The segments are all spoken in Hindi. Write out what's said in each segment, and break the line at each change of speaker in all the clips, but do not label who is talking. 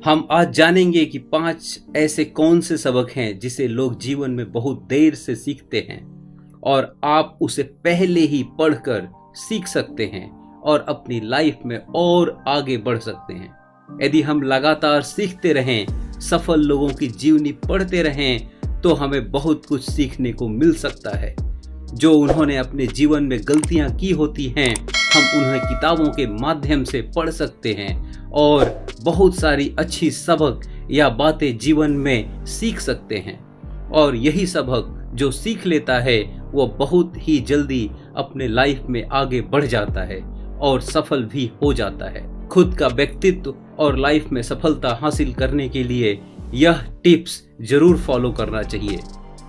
हम आज जानेंगे कि 5 ऐसे कौन से सबक हैं जिसे लोग जीवन में बहुत देर से सीखते हैं और आप उसे पहले ही पढ़कर सीख सकते हैं और अपनी लाइफ में और आगे बढ़ सकते हैं। यदि हम लगातार सीखते रहें, सफल लोगों की जीवनी पढ़ते रहें, तो हमें बहुत कुछ सीखने को मिल सकता है। जो उन्होंने अपने जीवन में गलतियां की होती हैं, हम उन्हें किताबों के माध्यम से पढ़ सकते हैं और बहुत सारी अच्छी सबक या बातें जीवन में सीख सकते हैं। और यही सबक जो सीख लेता है वो बहुत ही जल्दी अपने लाइफ में आगे बढ़ जाता है और सफल भी हो जाता है। खुद का व्यक्तित्व और लाइफ में सफलता हासिल करने के लिए यह टिप्स जरूर फॉलो करना चाहिए।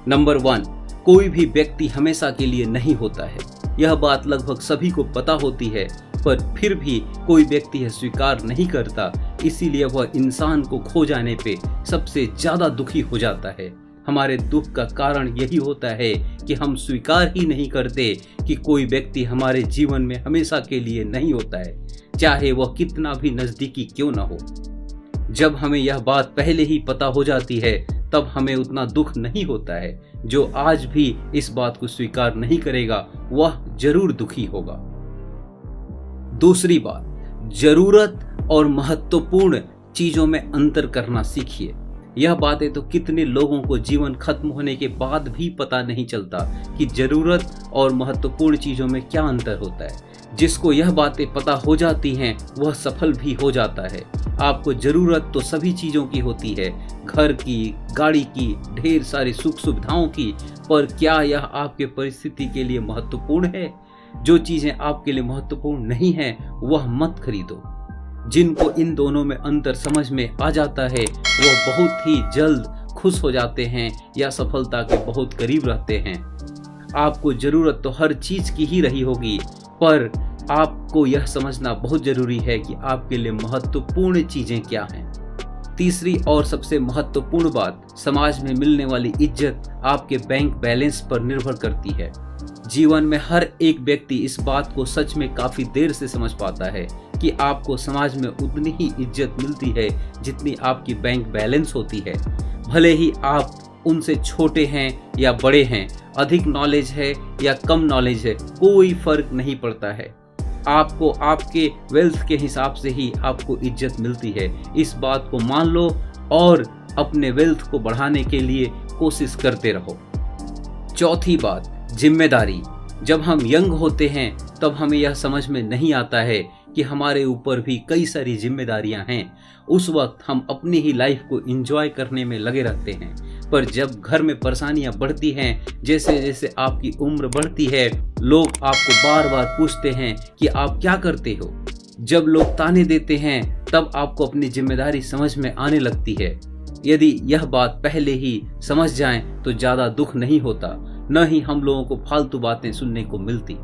नंबर 1, कोई भी व्यक्ति हमेशा के लिए नहीं होता है। यह बात लगभग सभी को पता होती है, पर फिर भी कोई व्यक्ति यह स्वीकार नहीं करता, इसीलिए वह इंसान को खो जाने पे सबसे ज्यादा दुखी हो जाता है। हमारे दुख का कारण यही होता है कि हम स्वीकार ही नहीं करते कि कोई व्यक्ति हमारे जीवन में हमेशा के लिए नहीं होता है, चाहे वह कितना भी नजदीकी क्यों ना हो। जब हमें यह बात पहले ही पता हो जाती है, तब हमें उतना दुख नहीं होता है। जो आज भी इस बात को स्वीकार नहीं करेगा, वह जरूर दुखी होगा। दूसरी बात, जरूरत और महत्वपूर्ण चीजों में अंतर करना सीखिए। यह बातें तो कितने लोगों को जीवन खत्म होने के बाद भी पता नहीं चलता कि जरूरत और महत्वपूर्ण चीजों में क्या अंतर होता है। जिसको यह बातें पता हो जाती हैं, वह सफल भी हो जाता है। आपको जरूरत तो सभी चीजों की होती है, घर की, गाड़ी की, ढेर सारी सुख सुविधाओं की, पर क्या यह आपके परिस्थिति के लिए महत्वपूर्ण है? जो चीजें आपके लिए महत्वपूर्ण नहीं है, वह मत खरीदो। जिनको इन दोनों में अंतर समझ में आ जाता है, वो बहुत ही जल्द खुश हो जाते हैं या सफलता के बहुत करीब रहते हैं। आपको जरूरत तो हर चीज की ही रही होगी, पर आपको यह समझना बहुत जरूरी है कि आपके लिए महत्वपूर्ण चीजें क्या हैं। तीसरी और सबसे महत्वपूर्ण बात, समाज में मिलने वाली इज्जत आपके बैंक बैलेंस पर निर्भर करती है। जीवन में हर एक व्यक्ति इस बात को सच में काफी देर से समझ पाता है कि आपको समाज में उतनी ही इज्जत मिलती है जितनी आपकी बैंक बैलेंस होती है। भले ही आप उनसे छोटे हैं या बड़े हैं, अधिक नॉलेज है या कम नॉलेज है, कोई फर्क नहीं पड़ता है। आपको आपके वेल्थ के हिसाब से ही आपको इज्जत मिलती है। इस बात को मान लो और अपने वेल्थ को बढ़ाने के लिए कोशिश करते रहो। चौथी बात, जिम्मेदारी। जब हम यंग होते हैं तब हमें यह समझ में नहीं आता है कि हमारे ऊपर भी कई सारी जिम्मेदारियां हैं। उस वक्त हम अपनी ही लाइफ को एंजॉय करने में लगे रहते हैं, पर जब घर में परेशानियां बढ़ती हैं, जैसे जैसे आपकी उम्र बढ़ती है, लोग आपको बार बार पूछते हैं कि आप क्या करते हो। जब लोग ताने देते हैं, तब आपको अपनी जिम्मेदारी समझ में आने लगती है। यदि यह बात पहले ही समझ जाएं तो ज्यादा दुख नहीं होता, न ही हम लोगों को फालतू बातें सुनने को मिलती।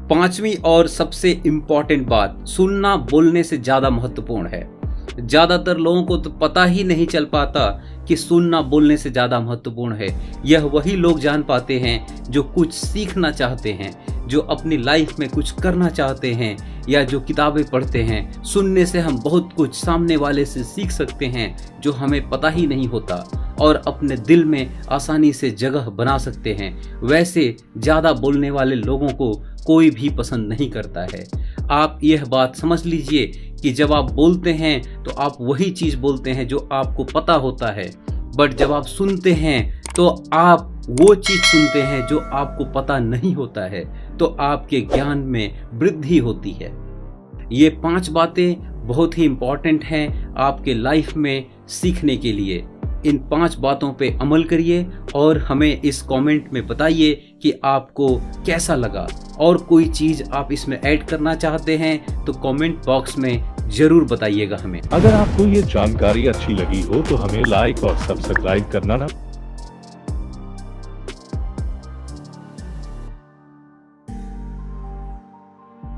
पांचवी और सबसे इम्पोर्टेंट बात, सुनना बोलने से ज्यादा महत्वपूर्ण है। ज्यादातर लोगों को तो पता ही नहीं चल पाता कि सुनना बोलने से ज्यादा महत्वपूर्ण है। यह वही लोग जान पाते हैं जो कुछ सीखना चाहते हैं, जो अपनी लाइफ में कुछ करना चाहते हैं या जो किताबें पढ़ते हैं। सुनने से हम बहुत कुछ सामने वाले से सीख सकते हैं जो हमें पता ही नहीं होता, और अपने दिल में आसानी से जगह बना सकते हैं। वैसे ज्यादा बोलने वाले लोगों को कोई भी पसंद नहीं करता है। आप यह बात समझ लीजिए कि जब आप बोलते हैं तो आप वही चीज बोलते हैं जो आपको पता होता है, बट जब आप सुनते हैं तो आप वो चीज सुनते हैं जो आपको पता नहीं होता है, तो आपके ज्ञान में वृद्धि होती है। ये 5 बातें बहुत ही इंपॉर्टेंट हैं आपके लाइफ में सीखने के लिए। इन 5 बातों पे अमल करिए और हमें इस कमेंट में बताइए कि आपको कैसा लगा, और कोई चीज आप इसमें ऐड करना चाहते हैं तो कमेंट बॉक्स में जरूर बताइएगा हमें।
अगर आपको ये जानकारी अच्छी लगी हो तो हमें लाइक और सब्सक्राइब करना ना